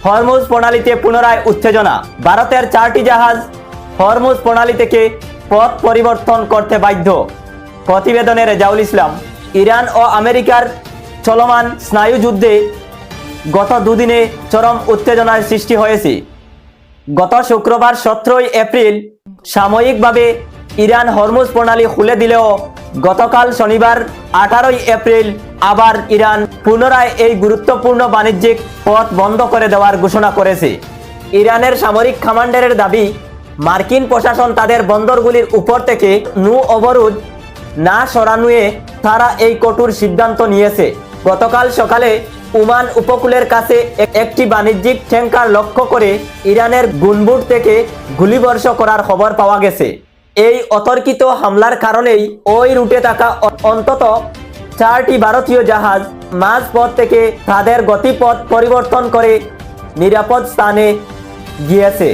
Hormuz প্রণালীতে পুনরায় উত্তেজনা। ভারতের 4টি জাহাজ হরমুজ প্রণালী থেকে পথ পরিবর্তন করতে বাধ্য। প্রতিবেদনে রেজাউল ইসলাম। ইরান ও আমেরিকার চলমান স্নায়ুযুদ্ধে গত দুদিনে চরম উত্তেজনার সৃষ্টি হয়েছে। গত শুক্রবার 17 এপ্রিল সাময়িকভাবে ইরান হরমুজ প্রণালী খুলে দিলেও গতকাল শনিবার 18 এপ্রিল আবার ইরান পুনরায় এই গুরুত্বপূর্ণ বাণিজ্যিক পথ বন্ধ করে দেওয়ার ঘোষণা করেছে। ইরানের সামরিক কমান্ডারের দাবি, মার্কিন প্রশাসন তাদের বন্দরগুলির উপর থেকে নৌ অবরোধ না সরানোয় তারা এই কঠোর সিদ্ধান্ত নিয়েছে। গতকাল সকালে ওমান উপকূলের কাছে একটি বাণিজ্যিক ট্যাঙ্কার লক্ষ্য করে ইরানের গুনবুট থেকে গুলিবর্ষ করার খবর পাওয়া গেছে। এই অতর্কিত হামলার কারণেই ওই রুটে থাকা অন্তত 4টি ভারতীয় জাহাজ মাঝপথ থেকে তাদের গতিপথ পরিবর্তন করে নিরাপদ স্থানে গিয়েছে।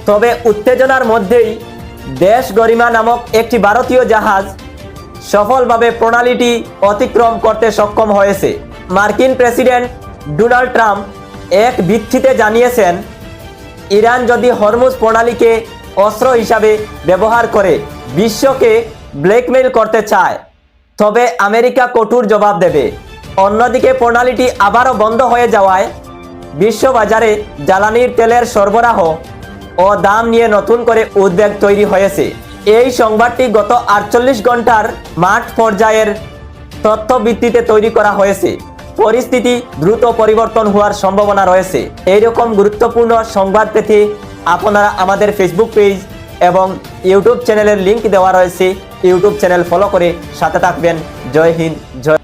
তবে উত্তেজনার মধ্যেই দেশ গরিমা নামক একটি ভারতীয় জাহাজ সফলভাবে প্রণালীটি অতিক্রম করতে সক্ষম হয়েছে। মার্কিন প্রেসিডেন্ট ডোনাল্ড ট্রাম্প এক বিবৃতিতে জানিয়েছেন, ইরান যদি হরমুজ প্রণালীকে অস্ত্র হিসাবে ব্যবহার করে বিশ্বকে ব্ল্যাকমেইল করতে চায় তবে আমেরিকা কঠোর জবাব দেবে। অন্যদিকে প্রণালীটি আবারও বন্ধ হয়ে যাওয়ায় বিশ্ববাজারে জ্বালানির তেলের সরবরাহ ও দাম নিয়ে নতুন করে উদ্বেগ তৈরি হয়েছে। এই সংবাদটি গত 48 ঘন্টার মাঠ পর্যায়ের তথ্য ভিত্তিতে তৈরি করা হয়েছে। পরিস্থিতি দ্রুত পরিবর্তন হওয়ার সম্ভাবনা রয়েছে। এইরকম গুরুত্বপূর্ণ সংবাদ পেতে আপনারা আমাদের ফেসবুক পেজ এবং ইউটিউব চ্যানেলের লিংক দেওয়া রয়েছে। ইউটিউব চ্যানেল ফলো করে সাথে থাকবেন। জয় হিন্দ, জয়।